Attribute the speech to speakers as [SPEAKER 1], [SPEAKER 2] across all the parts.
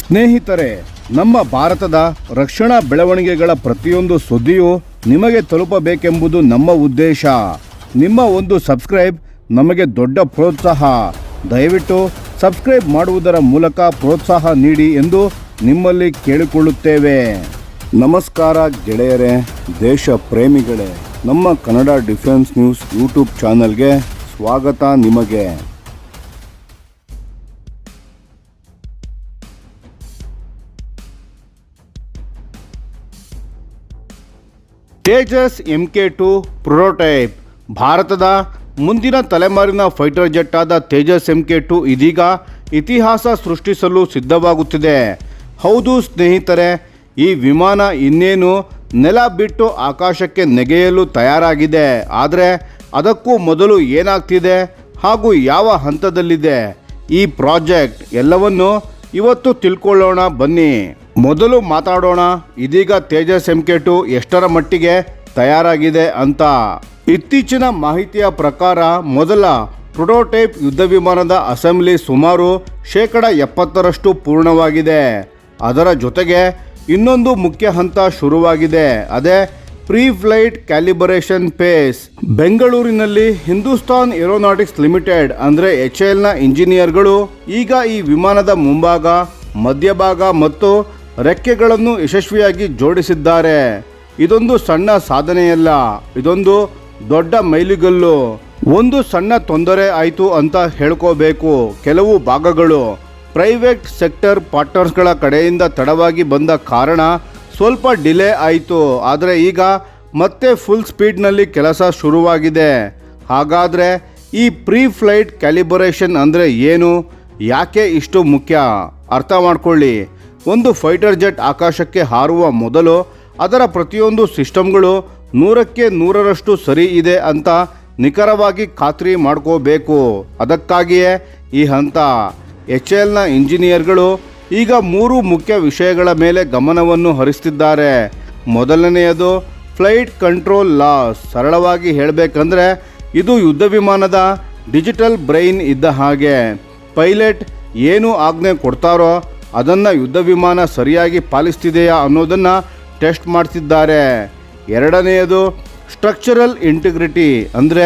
[SPEAKER 1] ಸ್ನೇಹಿತರೆ, ನಮ್ಮ ಭಾರತದ ರಕ್ಷಣಾ ಬೆಳವಣಿಗೆಗಳ ಪ್ರತಿಯೊಂದು ಸುದ್ದಿಯೂ ನಿಮಗೆ ತಲುಪಬೇಕೆಂಬುದು ನಮ್ಮ ಉದ್ದೇಶ. ನಿಮ್ಮ ಒಂದು ಸಬ್ಸ್ಕ್ರೈಬ್ ನಮಗೆ ದೊಡ್ಡ ಪ್ರೋತ್ಸಾಹ. ದಯವಿಟ್ಟು ಸಬ್ಸ್ಕ್ರೈಬ್ ಮಾಡುವುದರ ಮೂಲಕ ಪ್ರೋತ್ಸಾಹ ನೀಡಿ ಎಂದು ನಿಮ್ಮಲ್ಲಿ ಕೇಳಿಕೊಳ್ಳುತ್ತೇವೆ. ನಮಸ್ಕಾರ ಗೆಳೆಯರೇ, ದೇಶ ಪ್ರೇಮಿಗಳೇ, ನಮ್ಮ ಕನ್ನಡ ಡಿಫೆನ್ಸ್ ನ್ಯೂಸ್ ಯೂಟ್ಯೂಬ್ ಚಾನಲ್ಗೆ ಸ್ವಾಗತ ನಿಮಗೆ. Tejas MK2 prototype. ಭಾರತದ ಮುಂದಿನ ತಲೆಮಾರಿನ ಫೈಟರ್ ಜೆಟ್ ಆದ ತೇಜಸ್ MK2 ಇದೀಗ ಇತಿಹಾಸ ಸೃಷ್ಟಿಸಲು ಸಿದ್ಧವಾಗುತ್ತಿದೆ. ಹೌದು ಸ್ನೇಹಿತರೆ, ಈ ವಿಮಾನ ಇನ್ನೇನು ನೆಲ ಬಿಟ್ಟು ಆಕಾಶಕ್ಕೆ ನೆಗೆಯಲು ತಯಾರಾಗಿದೆ. ಆದರೆ ಅದಕ್ಕೂ ಮೊದಲು ಏನಾಗ್ತಿದೆ ಹಾಗೂ ಯಾವ ಹಂತದಲ್ಲಿದೆ ಈ ಪ್ರಾಜೆಕ್ಟ್ ಎಲ್ಲವನ್ನು ಇವತ್ತು ತಿಳ್ಕೊಳ್ಳೋಣ ಬನ್ನಿ. ಮೊದಲು ಮಾತಾಡೋಣ ಇದೀಗ ತೇಜಸ್ MK2 ಎಷ್ಟರ ಮಟ್ಟಿಗೆ ತಯಾರಾಗಿದೆ ಅಂತ. ಇತ್ತೀಚಿನ ಮಾಹಿತಿಯ ಪ್ರಕಾರ ಮೊದಲ ಪ್ರೋಟೋಟೈಪ್ ಯುದ್ಧ ವಿಮಾನದ ಅಸೆಂಬ್ಲಿ ಸುಮಾರು 70% ಪೂರ್ಣವಾಗಿದೆ. ಅದರ ಜೊತೆಗೆ ಇನ್ನೊಂದು ಮುಖ್ಯ ಹಂತ ಶುರುವಾಗಿದೆ, ಅದೇ ಪ್ರೀ ಫ್ಲೈಟ್ ಕ್ಯಾಲಿಬ್ರೇಷನ್ ಫೇಸ್. ಬೆಂಗಳೂರಿನಲ್ಲಿ ಹಿಂದೂಸ್ತಾನ್ ಏರೋನಾಟಿಕ್ಸ್ ಲಿಮಿಟೆಡ್ ಅಂದರೆ HALನ ಇಂಜಿನಿಯರ್ಗಳು ಈಗ ಈ ವಿಮಾನದ ಮುಂಭಾಗ, ಮಧ್ಯಭಾಗ ಮತ್ತು ರೆಕ್ಕೆಗಳನ್ನು ಯಶಸ್ವಿಯಾಗಿ ಜೋಡಿಸಿದ್ದಾರೆ. ಇದೊಂದು ಸಣ್ಣ ಸಾಧನೆಯಲ್ಲ, ಇದೊಂದು ದೊಡ್ಡ ಮೈಲಿಗಲ್ಲು. ಒಂದು ಸಣ್ಣ ತೊಂದರೆ ಆಯಿತು ಅಂತ ಹೇಳ್ಕೋಬೇಕು. ಕೆಲವು ಭಾಗಗಳು ಪ್ರೈವೇಟ್ ಸೆಕ್ಟರ್ ಪಾರ್ಟ್ನರ್ಸ್ಗಳ ಕಡೆಯಿಂದ ತಡವಾಗಿ ಬಂದ ಕಾರಣ ಸ್ವಲ್ಪ ಡಿಲೇ ಆಯಿತು. ಆದರೆ ಈಗ ಮತ್ತೆ ಫುಲ್ ಸ್ಪೀಡ್ನಲ್ಲಿ ಕೆಲಸ ಶುರುವಾಗಿದೆ. ಹಾಗಾದರೆ ಈ ಪ್ರೀ ಫ್ಲೈಟ್ ಕ್ಯಾಲಿಬ್ರೇಷನ್ ಅಂದರೆ ಏನು, ಯಾಕೆ ಇಷ್ಟು ಮುಖ್ಯ ಅರ್ಥ ಮಾಡ್ಕೊಳ್ಳಿ. ಒಂದು ಫೈಟರ್ ಜೆಟ್ ಆಕಾಶಕ್ಕೆ ಹಾರುವ ಮೊದಲು ಅದರ ಪ್ರತಿಯೊಂದು ಸಿಸ್ಟಮ್ಗಳು 100ಕ್ಕೆ 100ರಷ್ಟು ಸರಿ ಇದೆ ಅಂತ ನಿಖರವಾಗಿ ಖಾತ್ರಿ ಮಾಡ್ಕೋಬೇಕು. ಅದಕ್ಕಾಗಿಯೇ ಈ ಹಂತ. HALನ ಇಂಜಿನಿಯರ್ಗಳು ಈಗ 3 ಮುಖ್ಯ ವಿಷಯಗಳ ಮೇಲೆ ಗಮನವನ್ನು ಹರಿಸ್ತಿದ್ದಾರೆ. ಮೊದಲನೆಯದು ಫ್ಲೈಟ್ ಕಂಟ್ರೋಲ್ ಲಾಸ್. ಸರಳವಾಗಿ ಹೇಳಬೇಕಂದ್ರೆ ಇದು ಯುದ್ಧ ವಿಮಾನದ ಡಿಜಿಟಲ್ ಬ್ರೈನ್ ಇದ್ದ ಹಾಗೆ. ಪೈಲಟ್ ಏನು ಆಜ್ಞೆ ಕೊಡ್ತಾರೋ ಅದನ್ನು ಯುದ್ಧ ವಿಮಾನ ಸರಿಯಾಗಿ ಪಾಲಿಸ್ತಿದೆಯಾ ಅನ್ನೋದನ್ನು ಟೆಸ್ಟ್ ಮಾಡ್ತಿದ್ದಾರೆ. ಎರಡನೆಯದು ಸ್ಟ್ರಕ್ಚರಲ್ ಇಂಟಿಗ್ರಿಟಿ, ಅಂದರೆ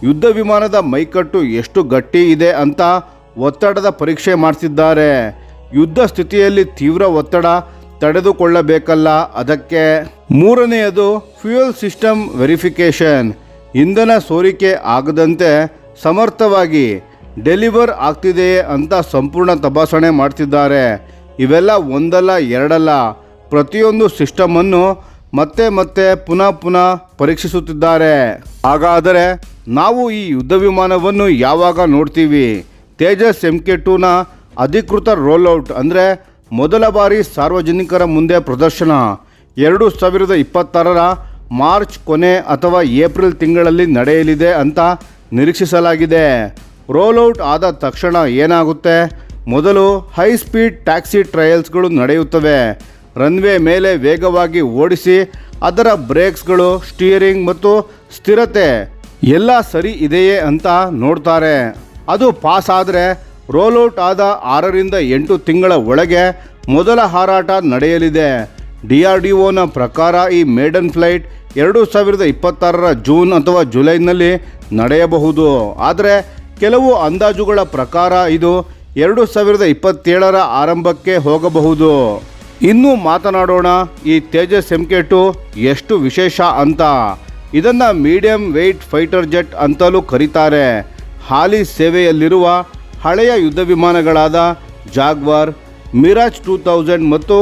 [SPEAKER 1] ಯುದ್ಧ ವಿಮಾನದ ಮೈಕಟ್ಟು ಎಷ್ಟು ಗಟ್ಟಿ ಇದೆ ಅಂತ ಒತ್ತಡದ ಪರೀಕ್ಷೆ ಮಾಡ್ತಿದ್ದಾರೆ. ಯುದ್ಧ ಸ್ಥಿತಿಯಲ್ಲಿ ತೀವ್ರ ಒತ್ತಡ ತಡೆದುಕೊಳ್ಳಬೇಕಲ್ಲ, ಅದಕ್ಕೆ. ಮೂರನೆಯದು ಫ್ಯೂಯಲ್ ಸಿಸ್ಟಮ್ ವೆರಿಫಿಕೇಷನ್. ಇಂಧನ ಸೋರಿಕೆ ಆಗದಂತೆ ಸಮರ್ಥವಾಗಿ ಡೆಲಿವರ್ ಆಗ್ತಿದೆಯೇ ಅಂತ ಸಂಪೂರ್ಣ ತಪಾಸಣೆ ಮಾಡ್ತಿದ್ದಾರೆ. ಇವೆಲ್ಲ ಒಂದಲ್ಲ ಎರಡಲ್ಲ, ಪ್ರತಿಯೊಂದು ಸಿಸ್ಟಮನ್ನು ಮತ್ತೆ ಮತ್ತೆ ಪುನಃ ಪರೀಕ್ಷಿಸುತ್ತಿದ್ದಾರೆ. ಹಾಗಾದರೆ ನಾವು ಈ ಯುದ್ಧ ವಿಮಾನವನ್ನು ಯಾವಾಗ ನೋಡ್ತೀವಿ? ತೇಜಸ್ MK2ನ ಅಧಿಕೃತ ರೋಲ್ಔಟ್ ಅಂದರೆ ಮೊದಲ ಬಾರಿ ಸಾರ್ವಜನಿಕರ ಮುಂದೆ ಪ್ರದರ್ಶನ 2026ರ ಮಾರ್ಚ್ ಕೊನೆ ಅಥವಾ ಏಪ್ರಿಲ್ ತಿಂಗಳಲ್ಲಿ ನಡೆಯಲಿದೆ ಅಂತ ನಿರೀಕ್ಷಿಸಲಾಗಿದೆ. ರೋಲ್ಔಟ್ ಆದ ತಕ್ಷಣ ಏನಾಗುತ್ತೆ? ಮೊದಲು ಹೈ ಸ್ಪೀಡ್ ಟ್ಯಾಕ್ಸಿ ಟ್ರಯಲ್ಸ್ಗಳು ನಡೆಯುತ್ತವೆ. ರನ್ವೇ ಮೇಲೆ ವೇಗವಾಗಿ ಓಡಿಸಿ ಅದರ ಬ್ರೇಕ್ಸ್ಗಳು, ಸ್ಟೀರಿಂಗ್ ಮತ್ತು ಸ್ಥಿರತೆ ಎಲ್ಲ ಸರಿ ಇದೆಯೇ ಅಂತ ನೋಡ್ತಾರೆ. ಅದು ಪಾಸ್ ಆದರೆ ರೋಲ್ಔಟ್ ಆದ 6ರಿಂದ 8 ತಿಂಗಳ ಒಳಗೆ ಮೊದಲ ಹಾರಾಟ ನಡೆಯಲಿದೆ. DRDOನ ಪ್ರಕಾರ ಈ ಮೇಡನ್ ಫ್ಲೈಟ್ 2026ರ ಜೂನ್ ಅಥವಾ ಜುಲೈನಲ್ಲಿ ನಡೆಯಬಹುದು. ಆದರೆ ಕೆಲವು ಅಂದಾಜುಗಳ ಪ್ರಕಾರ ಇದು 2027ರ ಆರಂಭಕ್ಕೆ ಹೋಗಬಹುದು. ಇನ್ನು ಮಾತನಾಡೋಣ ಈ ತೇಜಸ್ MK2 ಎಷ್ಟು ವಿಶೇಷ ಅಂತ. ಇದನ್ನು ಮೀಡಿಯಂ ವೆಯ್ಟ್ ಫೈಟರ್ ಜೆಟ್ ಅಂತಲೂ ಕರೀತಾರೆ. ಹಾಲಿ ಸೇವೆಯಲ್ಲಿರುವ ಹಳೆಯ ಯುದ್ಧ ವಿಮಾನಗಳಾದ ಜಾಗ್ವಾರ್, ಮಿರಾಜ್ 2000 ಮತ್ತು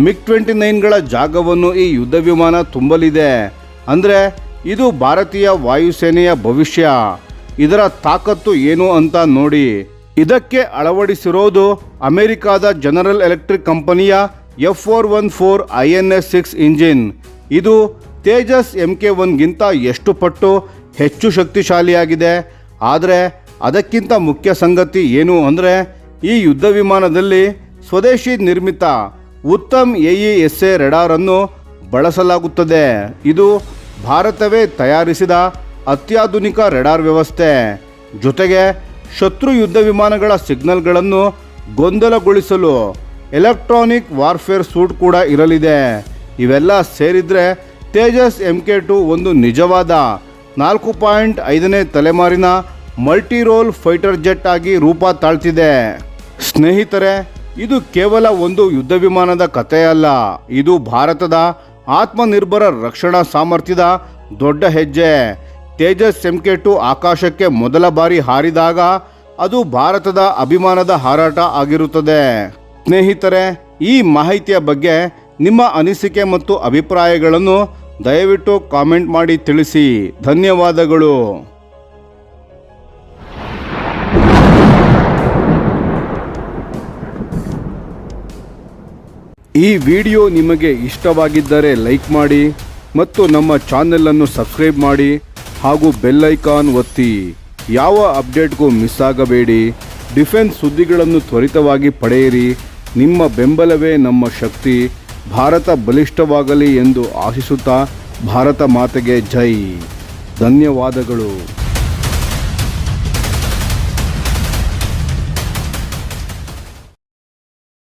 [SPEAKER 1] MiG-29ಗಳ ಜಾಗವನ್ನು ಈ ಯುದ್ಧ ವಿಮಾನ ತುಂಬಲಿದೆ. ಅಂದರೆ ಇದು ಭಾರತೀಯ ವಾಯುಸೇನೆಯ ಭವಿಷ್ಯ. ಇದರ ತಾಕತ್ತು ಏನು ಅಂತ ನೋಡಿ. ಇದಕ್ಕೆ ಅಳವಡಿಸಿರೋದು ಅಮೆರಿಕಾದ ಜನರಲ್ ಎಲೆಕ್ಟ್ರಿಕ್ ಕಂಪನಿಯ F414 INS-6 ಇಂಜಿನ್. ಇದು ತೇಜಸ್ MK1ಗಿಂತ ಎಷ್ಟು ಪಟ್ಟು ಹೆಚ್ಚು ಶಕ್ತಿಶಾಲಿಯಾಗಿದೆ. ಆದರೆ ಅದಕ್ಕಿಂತ ಮುಖ್ಯ ಸಂಗತಿ ಏನು ಅಂದರೆ ಈ ಯುದ್ಧ ವಿಮಾನದಲ್ಲಿ ಸ್ವದೇಶಿ ನಿರ್ಮಿತ ಉತ್ತಮ್ AESA ರೆಡಾರ್ ಅನ್ನು ಬಳಸಲಾಗುತ್ತದೆ. ಇದು ಭಾರತವೇ ತಯಾರಿಸಿದ ಅತ್ಯಾಧುನಿಕ ರೆಡಾರ್ ವ್ಯವಸ್ಥೆ. ಜೊತೆಗೆ ಶತ್ರು ಯುದ್ಧ ವಿಮಾನಗಳ ಸಿಗ್ನಲ್ಗಳನ್ನು ಗೊಂದಲಗೊಳಿಸಲು ಎಲೆಕ್ಟ್ರಾನಿಕ್ ವಾರ್ಫೇರ್ ಸೂಟ್ ಕೂಡ ಇರಲಿದೆ. ಇವೆಲ್ಲ ಸೇರಿದ್ರೆ ತೇಜಸ್ MK2 ಒಂದು ನಿಜವಾದ 4.5ನೇ ತಲೆಮಾರಿನ ಮಲ್ಟಿ ರೋಲ್ ಫೈಟರ್ ಜೆಟ್ ಆಗಿ ರೂಪ ತಾಳ್ತಿದೆ. ಸ್ನೇಹಿತರೆ, ಇದು ಕೇವಲ ಒಂದು ಯುದ್ಧ ವಿಮಾನದ ಕಥೆಯಲ್ಲ, ಇದು ಭಾರತದ ಆತ್ಮನಿರ್ಭರ ರಕ್ಷಣಾ ಸಾಮರ್ಥ್ಯದ ದೊಡ್ಡ ಹೆಜ್ಜೆ. ತೇಜಸ್ MK2 ಆಕಾಶಕ್ಕೆ ಮೊದಲ ಬಾರಿ ಹಾರಿದಾಗ ಅದು ಭಾರತದ ಅಭಿಮಾನದ ಹಾರಾಟ ಆಗಿರುತ್ತದೆ. ಸ್ನೇಹಿತರೆ, ಈ ಮಾಹಿತಿಯ ಬಗ್ಗೆ ನಿಮ್ಮ ಅನಿಸಿಕೆ ಮತ್ತು ಅಭಿಪ್ರಾಯಗಳನ್ನು ದಯವಿಟ್ಟು ಕಾಮೆಂಟ್ ಮಾಡಿ ತಿಳಿಸಿ. ಧನ್ಯವಾದಗಳು. ಈ ವಿಡಿಯೋ ನಿಮಗೆ ಇಷ್ಟವಾಗಿದ್ದರೆ ಲೈಕ್ ಮಾಡಿ ಮತ್ತು ನಮ್ಮ ಚಾನೆಲನ್ನು ಸಬ್ಸ್ಕ್ರೈಬ್ ಮಾಡಿ ಹಾಗೂ ಬೆಲ್ ಐಕಾನ್ ಒತ್ತಿ. ಯಾವ ಅಪ್ಡೇಟ್ಗೂ ಮಿಸ್ ಆಗಬೇಡಿ. ಡಿಫೆನ್ಸ್ ಸುದ್ದಿಗಳನ್ನು ತ್ವರಿತವಾಗಿ ಪಡೆಯಿರಿ. ನಿಮ್ಮ ಬೆಂಬಲವೇ ನಮ್ಮ ಶಕ್ತಿ. ಭಾರತ ಬಲಿಷ್ಠವಾಗಲಿ ಎಂದು ಆಶಿಸುತ್ತಾ ಭಾರತ ಮಾತೆಗೆ ಜೈ. ಧನ್ಯವಾದಗಳು.